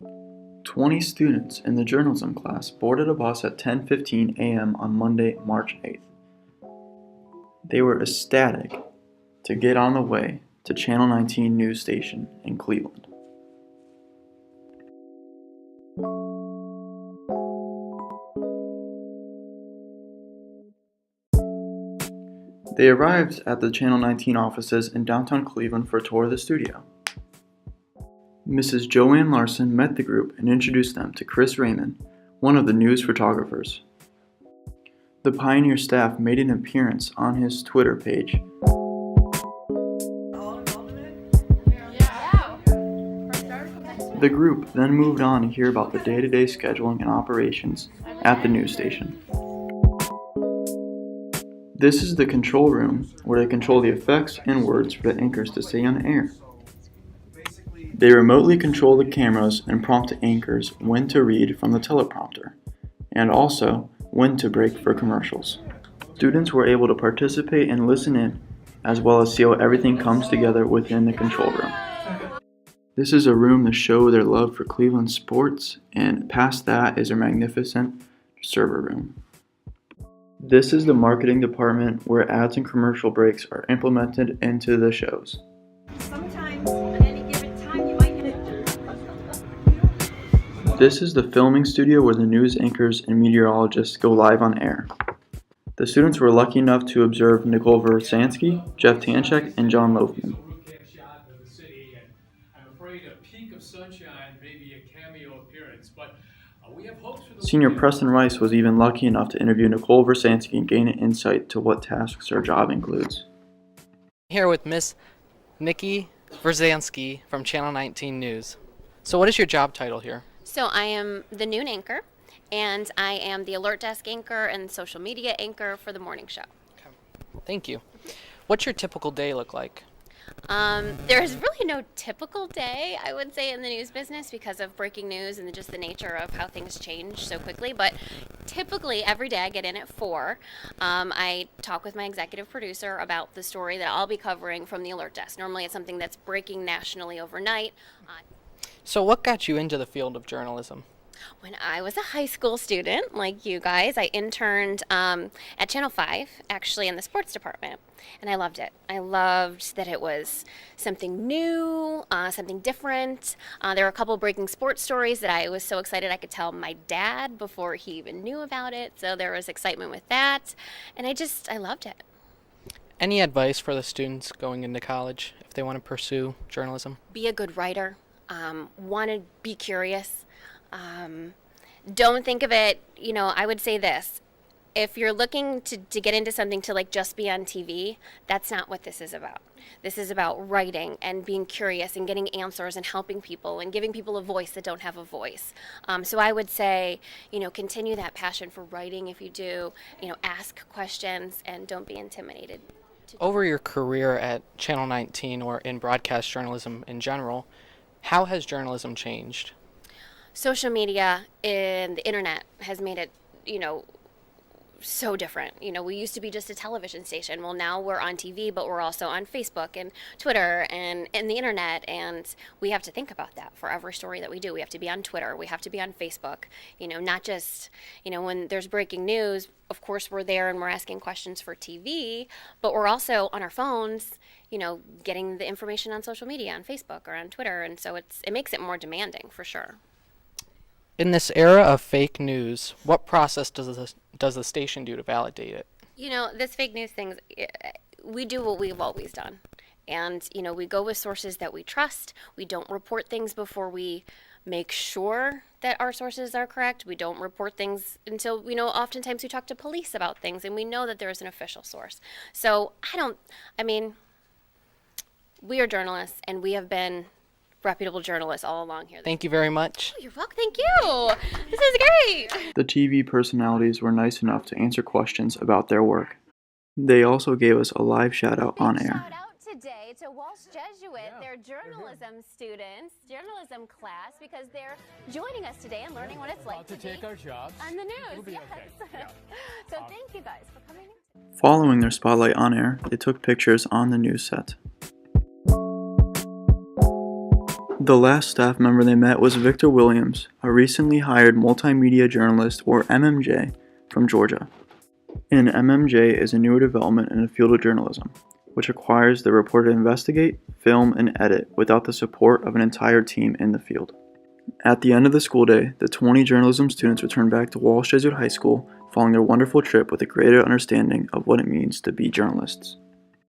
20 students in the journalism class boarded a bus at 10:15 a.m. on Monday, March 8th. They were ecstatic to get on the way to Channel 19 news station in Cleveland. They arrived at the Channel 19 offices in downtown Cleveland for a tour of the studio. Mrs. Joanne Larson met the group and introduced them to Chris Raymond, one of the news photographers. The Pioneer staff made an appearance on his Twitter page. The group then moved on to hear about the day-to-day scheduling and operations at the news station. This is the control room where they control the effects and words for the anchors to say on air. They remotely control the cameras and prompt the anchors when to read from the teleprompter, and also when to break for commercials. Students were able to participate and listen in, as well as see how everything comes together within the control room. This is a room to show their love for Cleveland sports, and past that is a magnificent server room. This is the marketing department where ads and commercial breaks are implemented into the shows. Sometimes at any given time you might hit it. This is the filming studio where the news anchors and meteorologists go live on air. The students were lucky enough to observe Nicole Versansky, Jeff Tanchek, and John Loafman. Senior Preston Rice was even lucky enough to interview Nicole Versansky and gain an insight to what tasks her job includes. Here with Miss Nikki Versansky from Channel 19 News. So what is your job title here? So I am the noon anchor, and I am the alert desk anchor and social media anchor for the morning show. Okay. Thank you. What's your typical day look like? There's really no typical day, I would say, in the news business because of breaking news and just the nature of how things change so quickly. But typically, every day I get in at 4. I talk with my executive producer about the story that I'll be covering from the alert desk. Normally, it's something that's breaking nationally overnight. So what got you into the field of journalism? When I was a high school student, like you guys, I interned at Channel 5, actually in the sports department, and I loved it. I loved that it was something new, something different. There were a couple breaking sports stories that I was so excited I could tell my dad before he even knew about it, so there was excitement with that, and I loved it. Any advice for the students going into college if they want to pursue journalism? Be a good writer. Want to be curious. Don't think of it, I would say this. If you're looking to get into something to just be on TV, that's not what this is about. This is about writing and being curious and getting answers and helping people and giving people a voice that don't have a voice. So I would say, continue that passion for writing if you do, ask questions and don't be intimidated. Over your career at Channel 19 or in broadcast journalism in general, how has journalism changed? Social media and the internet has made it, so different. We used to be just a television station. Well, now we're on TV, but we're also on Facebook and Twitter and the internet. And we have to think about that for every story that we do. We have to be on Twitter. We have to be on Facebook. Not just, when there's breaking news, of course we're there and we're asking questions for TV, but we're also on our phones, getting the information on social media, on Facebook or on Twitter. And so it makes it more demanding for sure. In this era of fake news, what process does the station do to validate it? This fake news thing, we do what we've always done. And, we go with sources that we trust. We don't report things before we make sure that our sources are correct. We don't report things until, oftentimes we talk to police about things and we know that there's an official source. So we are journalists and we have been reputable journalists all along here. Thank you very much. Oh, you're welcome. Thank you. This is great. The TV personalities were nice enough to answer questions about their work. They also gave us a live shout out on air. Shout out today to Walsh Jesuit, their journalism class, because they're joining us today and learning what it's like to take our jobs on the news. Yes. Okay. So thank you guys for coming in. Following their spotlight on air, they took pictures on the news set. The last staff member they met was Victor Williams, a recently hired multimedia journalist, or MMJ, from Georgia. An MMJ is a newer development in the field of journalism, which requires the reporter to investigate, film, and edit without the support of an entire team in the field. At the end of the school day, the 20 journalism students returned back to Walsh Jesuit High School following their wonderful trip with a greater understanding of what it means to be journalists.